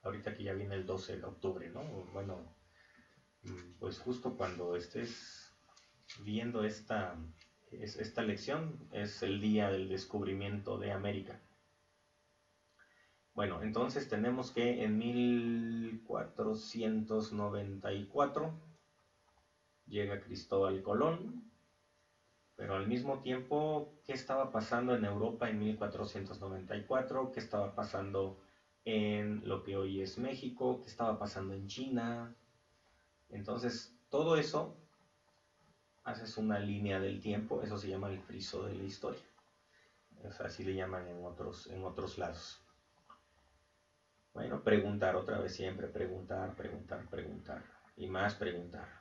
ahorita que ya viene el 12 de octubre, ¿no? Bueno, pues justo cuando estés viendo esta lección es el día del descubrimiento de América. Bueno, entonces tenemos que en 1494 llega Cristóbal Colón, pero al mismo tiempo, ¿qué estaba pasando en Europa en 1494? ¿Qué estaba pasando en lo que hoy es México? ¿Qué estaba pasando en China? Entonces, todo eso, haces una línea del tiempo, eso se llama el friso de la historia. Así le llaman en otros lados. Bueno, preguntar otra vez siempre, preguntar, preguntar, preguntar. Y más preguntar.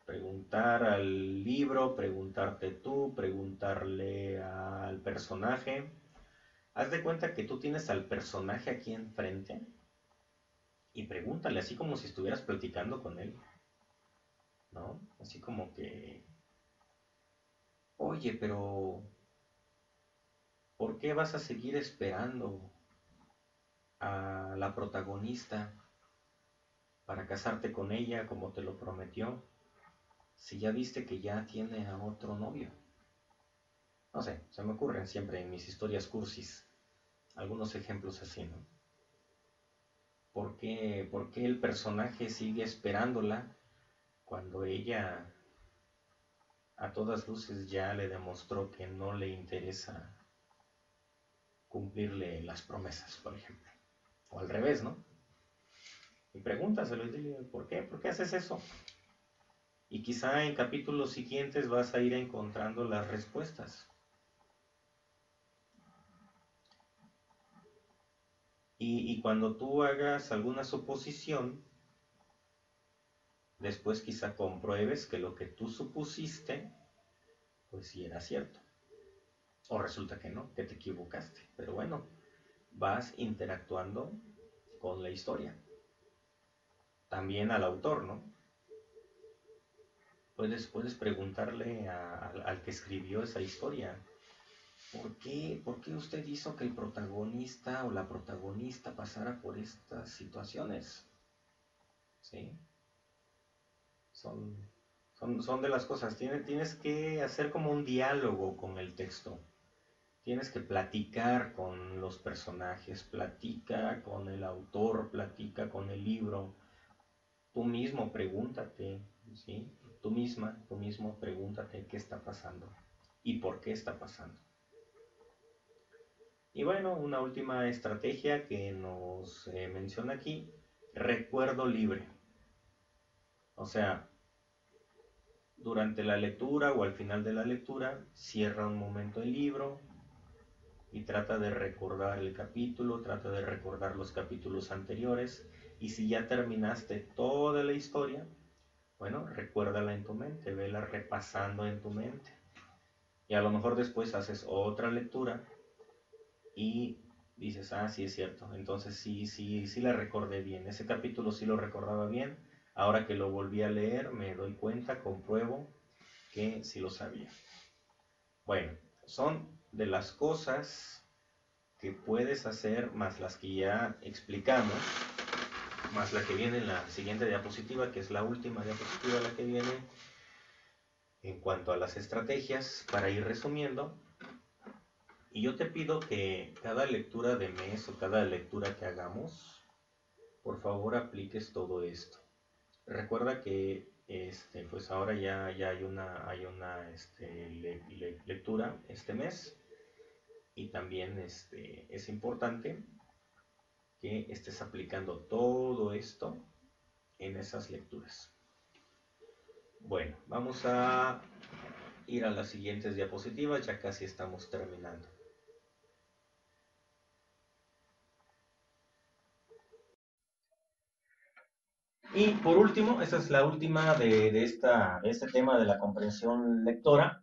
Preguntar al libro, preguntarte tú, preguntarle al personaje. Haz de cuenta que tú tienes al personaje aquí enfrente y pregúntale, así como si estuvieras platicando con él, ¿no? Así como que, oye, pero ¿por qué vas a seguir esperando a la protagonista para casarte con ella como te lo prometió? Si ya viste que ya tiene a otro novio. No sé, se me ocurren siempre en mis historias cursis algunos ejemplos así, ¿no? Por qué el personaje sigue esperándola cuando ella a todas luces ya le demostró que no le interesa cumplirle las promesas, por ejemplo? O al revés, ¿no? Y pregúntaselo y dile, ¿por qué? ¿Por qué haces eso? Y quizá en capítulos siguientes vas a ir encontrando las respuestas. Y cuando tú hagas alguna suposición, después quizá compruebes que lo que tú supusiste, pues sí era cierto. O resulta que no, que te equivocaste. Pero bueno, vas interactuando con la historia. También al autor, ¿no? Puedes preguntarle al que escribió esa historia, ¿por qué usted hizo que el protagonista o la protagonista pasara por estas situaciones? ¿Sí? Son, son de las cosas. Tienes que hacer como un diálogo con el texto. Tienes que platicar con los personajes, platica con el autor, platica con el libro. Tú mismo pregúntate, ¿sí? Tú mismo pregúntate qué está pasando y por qué está pasando. Y bueno, una última estrategia que nos menciona aquí, recuerdo libre. O sea, durante la lectura o al final de la lectura, cierra un momento el libro y trata de recordar el capítulo, trata de recordar los capítulos anteriores. Y si ya terminaste toda la historia, bueno, recuérdala en tu mente, vela repasando en tu mente. Y a lo mejor después haces otra lectura y dices, ah, sí es cierto, entonces sí la recordé bien, ese capítulo sí lo recordaba bien, ahora que lo volví a leer me doy cuenta, compruebo que sí lo sabía. Bueno, son de las cosas que puedes hacer, más las que ya explicamos, más la que viene en la siguiente diapositiva, que es la última diapositiva la que viene en cuanto a las estrategias, para ir resumiendo. Y yo te pido que cada lectura de mes o cada lectura que hagamos, por favor apliques todo esto. Recuerda que pues ahora ya hay una lectura este mes y también es importante que estés aplicando todo esto en esas lecturas. Bueno, vamos a ir a las siguientes diapositivas, ya casi estamos terminando. Y por último, esta es la última de este tema de la comprensión lectora,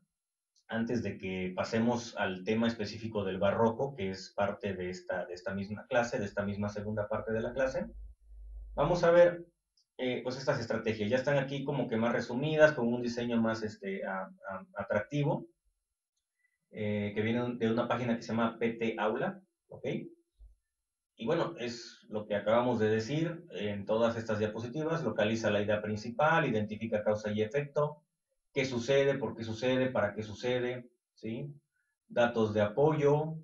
antes de que pasemos al tema específico del barroco, que es parte de esta misma clase, de esta misma segunda parte de la clase. Vamos a ver pues estas estrategias. Ya están aquí como que más resumidas, con un diseño más atractivo, que viene de una página que se llama PT Aula, ¿ok? Y bueno, es lo que acabamos de decir en todas estas diapositivas. Localiza la idea principal, identifica causa y efecto, qué sucede, por qué sucede, para qué sucede, ¿sí? Datos de apoyo,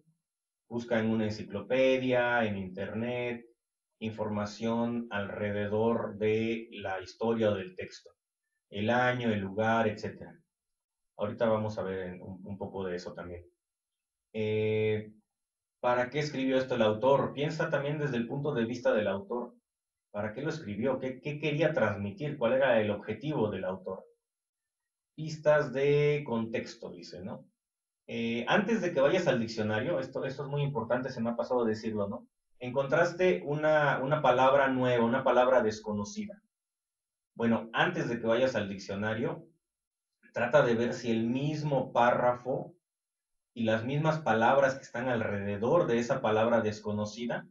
busca en una enciclopedia, en internet, información alrededor de la historia del texto, el año, el lugar, etcétera. Ahorita vamos a ver un poco de eso también. Eh, ¿Para qué escribió esto el autor? Piensa también desde el punto de vista del autor. ¿Para qué lo escribió? ¿Qué quería transmitir? ¿Cuál era el objetivo del autor? Pistas de contexto, dice, ¿no? Antes de que vayas al diccionario, esto es muy importante, se me ha pasado decirlo, ¿no? Encontraste una palabra nueva, una palabra desconocida. Bueno, antes de que vayas al diccionario, trata de ver si el mismo párrafo y las mismas palabras que están alrededor de esa palabra desconocida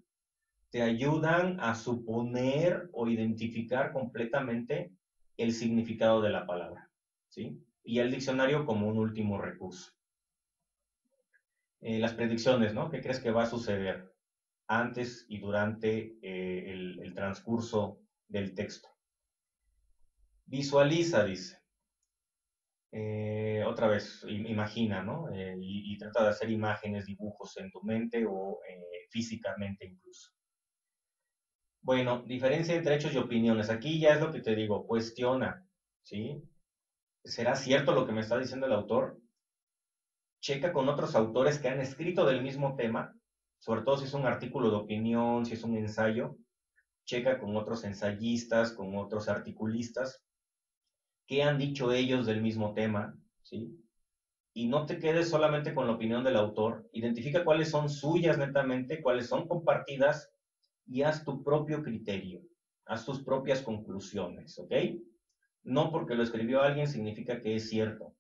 te ayudan a suponer o identificar completamente el significado de la palabra, ¿sí? Y el diccionario como un último recurso. Las predicciones, ¿no? ¿Qué crees que va a suceder antes y durante el transcurso del texto? Visualiza, dice. Otra vez, imagina, ¿no? Y trata de hacer imágenes, dibujos en tu mente o físicamente incluso. Bueno, diferencia entre hechos y opiniones. Aquí ya es lo que te digo, cuestiona, ¿sí? ¿Será cierto lo que me está diciendo el autor? Checa con otros autores que han escrito del mismo tema, sobre todo si es un artículo de opinión, si es un ensayo, checa con otros ensayistas, con otros articulistas, qué han dicho ellos del mismo tema, ¿sí? Y no te quedes solamente con la opinión del autor, identifica cuáles son suyas netamente, cuáles son compartidas y haz tu propio criterio, haz tus propias conclusiones, ¿ok? No porque lo escribió alguien significa que es cierto.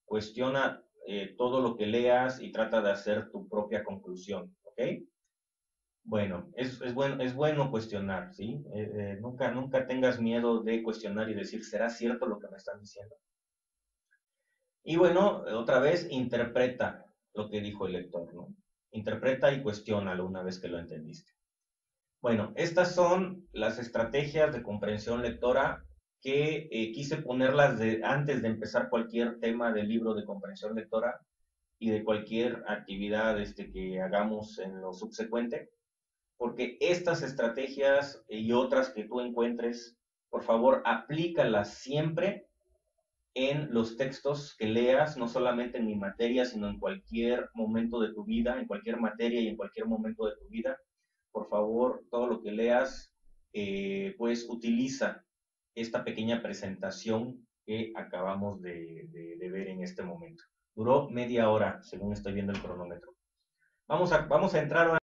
Cuestiona todo lo que leas y trata de hacer tu propia conclusión, ¿ok? Bueno, es bueno cuestionar, ¿sí? Nunca tengas miedo de cuestionar y decir, ¿será cierto lo que me están diciendo? Y bueno, otra vez, interpreta lo que dijo el lector, ¿no? Interpreta y cuestiónalo una vez que lo entendiste. Bueno, estas son las estrategias de comprensión lectora que quise ponerlas antes de empezar cualquier tema del libro de comprensión lectora y de cualquier actividad que hagamos en lo subsecuente, porque estas estrategias y otras que tú encuentres, por favor, aplícalas siempre en los textos que leas, no solamente en mi materia, sino en cualquier momento de tu vida, en cualquier materia y en cualquier momento de tu vida. Por favor, todo lo que leas, pues utiliza esta pequeña presentación que acabamos de ver en este momento. Duró media hora, según estoy viendo el cronómetro. Vamos a entrar ahora.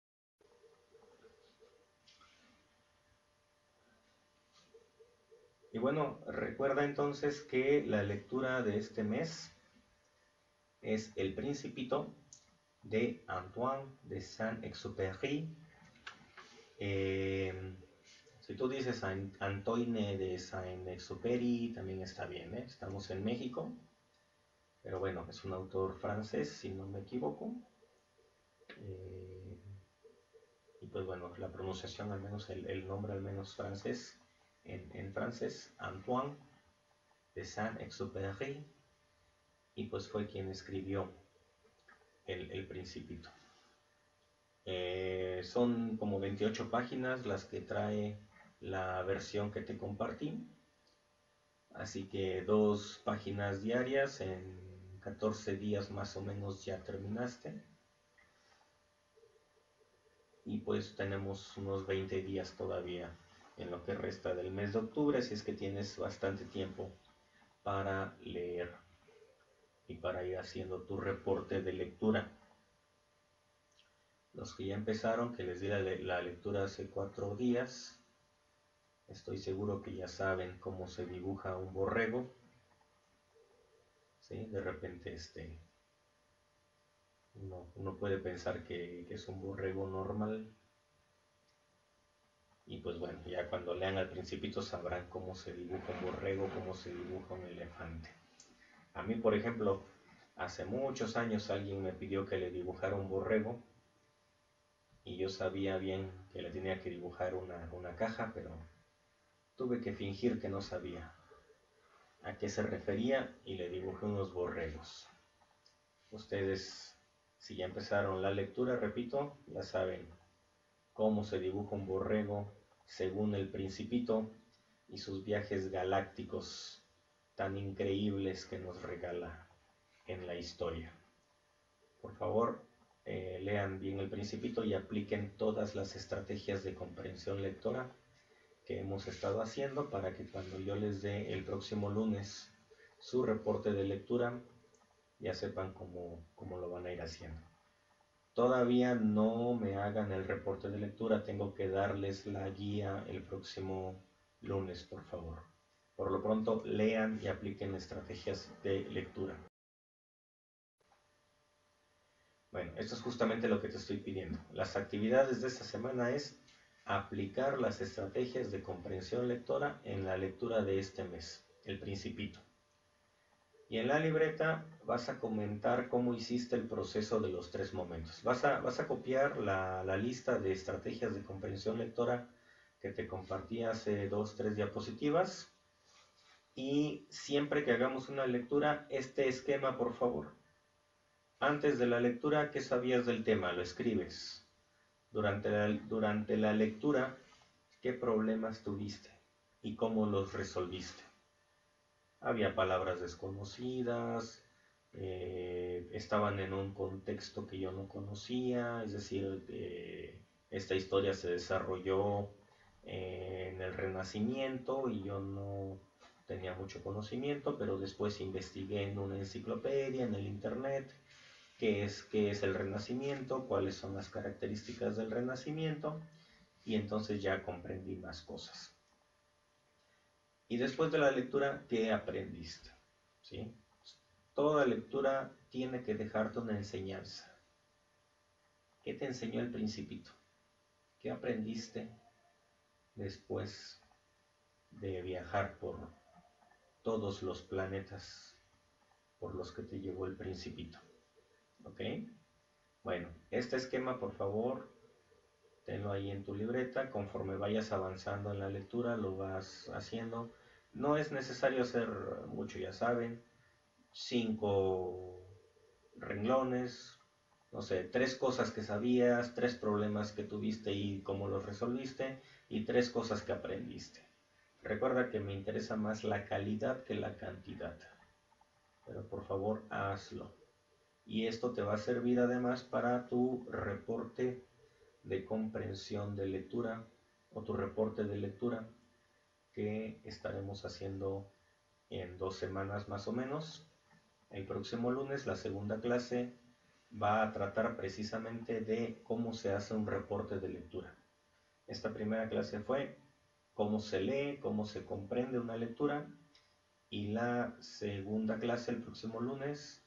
Y bueno, recuerda entonces que la lectura de este mes es El Principito de Antoine de Saint-Exupéry. Eh, si tú dices Antoine de Saint-Exupéry, también está bien, ¿eh? Estamos en México, pero bueno, es un autor francés, si no me equivoco. Eh, y pues bueno, la pronunciación, al menos el nombre al menos francés, en francés, Antoine de Saint-Exupéry, y pues fue quien escribió el Principito. Son como 28 páginas las que trae la versión que te compartí. Así que 2 páginas diarias, en 14 días más o menos ya terminaste. Y pues tenemos unos 20 días todavía en lo que resta del mes de octubre, así es que tienes bastante tiempo para leer y para ir haciendo tu reporte de lectura. Los que ya empezaron, que les di la lectura hace 4 días, Estoy seguro que ya saben cómo se dibuja un borrego. ¿Sí? De repente uno puede pensar que es un borrego normal. Y pues bueno, ya cuando lean al Principito sabrán cómo se dibuja un borrego, cómo se dibuja un elefante. A mí, por ejemplo, hace muchos años alguien me pidió que le dibujara un borrego y yo sabía bien que le tenía que dibujar una caja, pero tuve que fingir que no sabía a qué se refería y le dibujé unos borregos. Ustedes, si ya empezaron la lectura, repito, ya saben cómo se dibuja un borrego según el Principito y sus viajes galácticos tan increíbles que nos regala en la historia. Por favor, lean bien el Principito y apliquen todas las estrategias de comprensión lectora que hemos estado haciendo para que cuando yo les dé el próximo lunes su reporte de lectura, ya sepan cómo lo van a ir haciendo. Todavía no me hagan el reporte de lectura, tengo que darles la guía el próximo lunes, por favor. Por lo pronto, lean y apliquen estrategias de lectura. Bueno, esto es justamente lo que te estoy pidiendo. Las actividades de esta semana es aplicar las estrategias de comprensión lectora en la lectura de este mes, El Principito. Y en la libreta vas a comentar cómo hiciste el proceso de los 3 momentos. Vas a copiar la lista de estrategias de comprensión lectora que te compartí hace 2, 3 diapositivas. Y siempre que hagamos una lectura, este esquema, por favor. Antes de la lectura, ¿qué sabías del tema? Lo escribes. Durante la lectura, ¿qué problemas tuviste y cómo los resolviste? Había palabras desconocidas, estaban en un contexto que yo no conocía, es decir, esta historia se desarrolló en el Renacimiento y yo no tenía mucho conocimiento, pero después investigué en una enciclopedia, en el internet, qué es el Renacimiento, cuáles son las características del Renacimiento, y entonces ya comprendí más cosas. Y después de la lectura, ¿qué aprendiste? ¿Sí? Toda lectura tiene que dejarte una enseñanza. ¿Qué te enseñó el Principito? ¿Qué aprendiste después de viajar por todos los planetas por los que te llevó el Principito? ¿Ok? Bueno, este esquema, por favor, tenlo ahí en tu libreta. Conforme vayas avanzando en la lectura, lo vas haciendo. No es necesario hacer mucho, ya saben. 5 renglones, no sé, 3 cosas que sabías, 3 problemas que tuviste y cómo los resolviste, y 3 cosas que aprendiste. Recuerda que me interesa más la calidad que la cantidad, pero por favor hazlo. Y esto te va a servir además para tu reporte de comprensión de lectura o tu reporte de lectura que estaremos haciendo en 2 semanas más o menos. El próximo lunes la segunda clase va a tratar precisamente de cómo se hace un reporte de lectura. Esta primera clase fue cómo se lee, cómo se comprende una lectura, y la segunda clase el próximo lunes,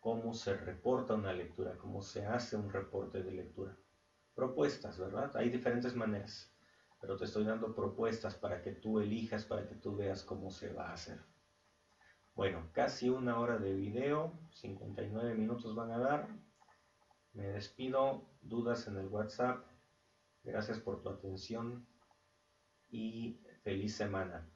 cómo se reporta una lectura, cómo se hace un reporte de lectura. Propuestas, ¿verdad? Hay diferentes maneras, pero te estoy dando propuestas para que tú elijas, para que tú veas cómo se va a hacer. Bueno, casi 1 hora de video, 59 minutos van a dar. Me despido, dudas en el WhatsApp. Gracias por tu atención y feliz semana.